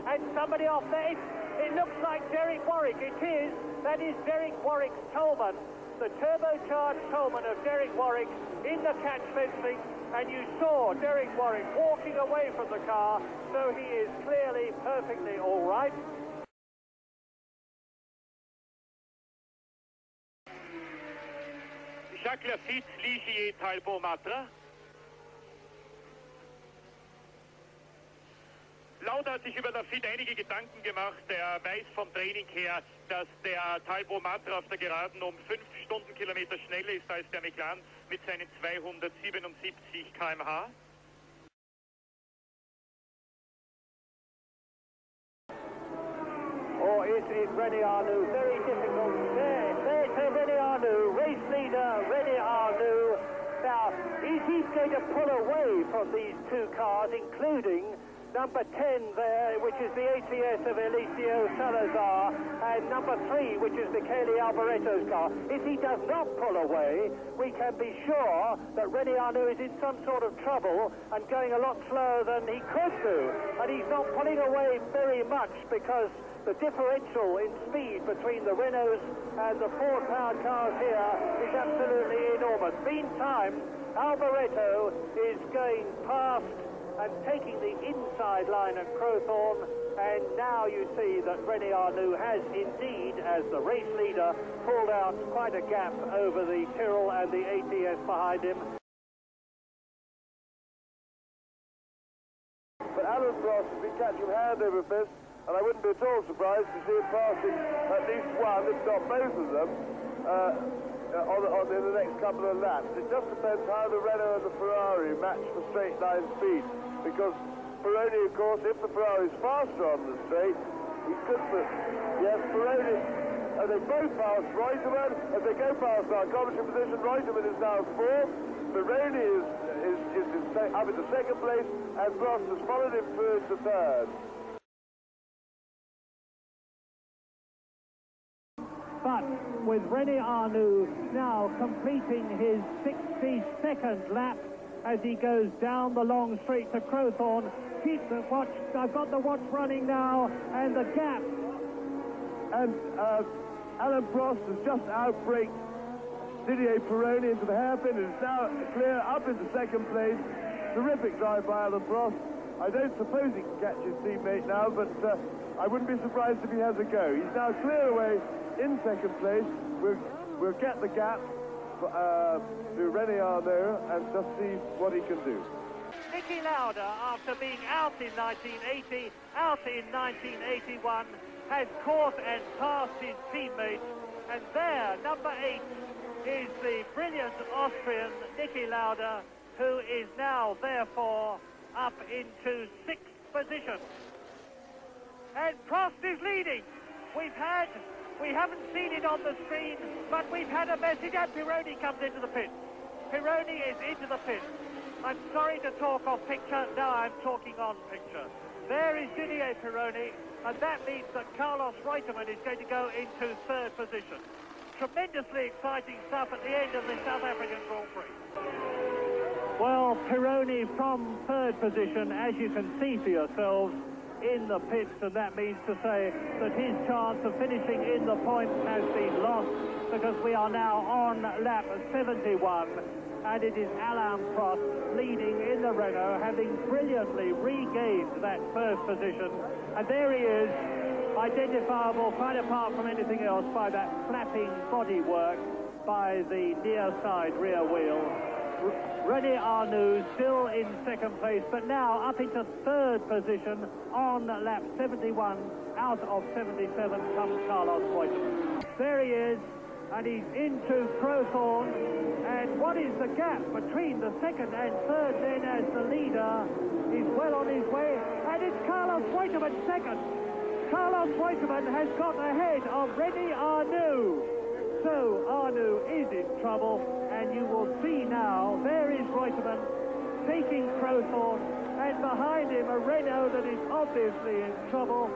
and somebody off there. It looks like Derek Warwick. It is. That is Derek Warwick's Tolman, the turbocharged Tolman of Derek Warwick in the catch fencing, and you saw Derek Warwick walking away from the car, so he is clearly perfectly all right. Jacques Lafitte, Ligier, Talbot, Matra. Lauda hat sich über Lafitte einige Gedanken gemacht. Er weiß vom Training her, dass der Talbot Matra auf der Geraden um 5 Stundenkilometer schneller ist als der McLaren mit seinen 277 km/h. Or is it René Arnoux? Very difficult. There's René Arnoux, race leader René Arnoux. Now, is he going to pull away from these two cars, including number 10 there, which is the ATS of Eliseo Salazar, and number 3, which is Michele Alboreto's car? If he does not pull away, we can be sure that René Arnoux is in some sort of trouble and going a lot slower than he could do. And he's not pulling away very much because the differential in speed between the Renaults and the Ford-powered cars here is absolutely enormous. Meantime, Alboreto is going past and taking the inside line at Crowthorne, and now you see that René Arnoux has indeed, as the race leader, pulled out quite a gap over the Tyrrell and the ATS behind him. But Alan Prost has been catching hand over fist, and I wouldn't be at all surprised to see him passing at least one, if not both of them, in the next couple of laps. It just depends how the Renault and the Ferrari match for straight line speed, because Pironi, of course, if the Ferrari is faster on the straight, he could put... Yes, Pironi, they both passed Reutemann. As they go past our commentary position, Reutemann is now 4th. Pironi is up in the 2nd place, and Prost has followed him through to 3rd. But with René Arnoux now completing his 62nd lap as he goes down the long straight to Crowthorne. Keep the watch. I've got the watch running now, and the gap. And Alan Prost has just outbraked Didier Pironi into the hairpin and is now clear up into 2nd place. Terrific drive by Alan Prost. I don't suppose he can catch his teammate now, but I wouldn't be surprised if he has a go. He's now clear away in 2nd place. We'll get the gap to René Arnoux and just see what he can do. Niki Lauda, after being out in 1980, out in 1981, has caught and passed his teammates, and there, number 8, is the brilliant Austrian Niki Lauda, who is now, therefore, up into 6th position. And Prost is leading. We haven't seen it on the screen, but we've had a message, and Pironi comes into the pit. Pironi is into the pit. I'm sorry to talk off picture, now I'm talking on picture. There is Didier Pironi, and that means that Carlos Reutemann is going to go into 3rd position. Tremendously exciting stuff at the end of the South African Grand Prix. Well, Pironi from 3rd position, as you can see for yourselves, in the pits, and that means to say that his chance of finishing in the points has been lost, because we are now on lap 71, and it is Alain Prost leading in the Renault, having brilliantly regained that 1st position. And there he is, identifiable quite apart from anything else by that flapping bodywork by the near side rear wheel. René Arnoux still in 2nd place, but now up into 3rd position on lap 71. Out of 77 comes Carlos Reutemann. There he is, and he's into Crowthorne. And what is the gap between the 2nd and 3rd then, as the leader is well on his way? And it's Carlos Reutemann 2nd. Carlos Reutemann has got ahead of René Arnoux. So Arnoux is in trouble, and you will see now, there is Reutemann taking Crowthorne, and behind him a Renault that is obviously in trouble,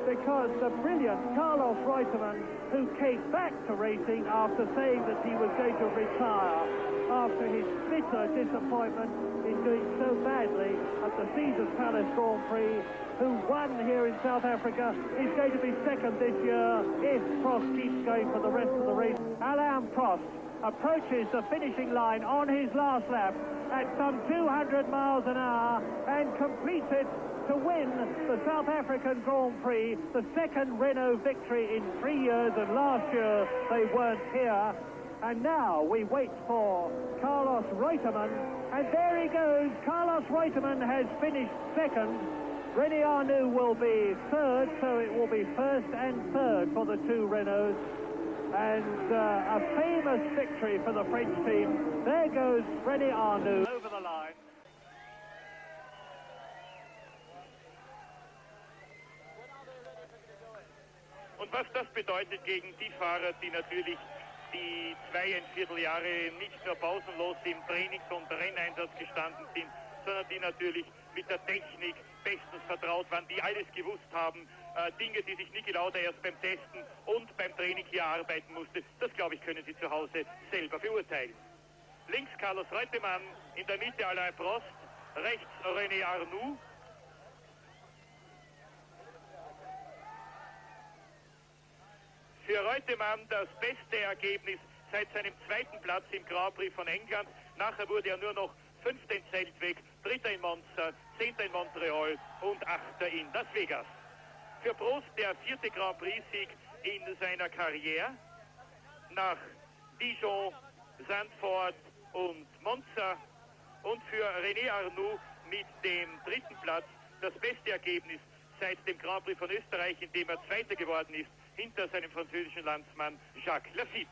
because the brilliant Carlos Reutemann, who came back to racing after saying that he was going to retire, after his bitter disappointment in doing so badly at the Caesars Palace Grand Prix, who won here in South Africa, is going to be second this year if Prost keeps going for the rest of the race. Alain Prost approaches the finishing line on his last lap at some 200 miles an hour and completes it to win the South African Grand Prix, the second Renault victory in 3 years, and last year they weren't here. And now we wait for Carlos Reutemann, and there he goes. Carlos Reutemann has finished second. René Arnoux will be third, so it will be first and third for the two Renaults. And a famous victory for the French team. There goes René Arnoux over the line. Und was das bedeutet gegen die Fahrer, die natürlich die 2,25 Jahre nicht nur pausenlos im Trainings- und Renneinsatz gestanden sind, sondern die natürlich mit der Technik bestens vertraut waren, die alles gewusst haben, Dinge, die sich Niki Lauda erst beim Testen und beim Training hier arbeiten musste, das glaube ich, können sie zu Hause selber beurteilen. Links Carlos Reutemann, in der Mitte Alain Prost, rechts René Arnoux. Für Reutemann das beste Ergebnis seit seinem zweiten Platz im Grand Prix von England. Nachher wurde er nur noch 5. in Zeltweg, 3. in Monza, 10. in Montreal und 8. in Las Vegas. Für Prost der 4. Grand Prix-Sieg in seiner Karriere. Nach Dijon, Zandvoort und Monza. Und für René Arnoux mit dem 3. Platz das beste Ergebnis seit dem Grand Prix von Österreich, in dem er Zweiter geworden ist, hinter seinem französischen Landsmann Jacques Laffite.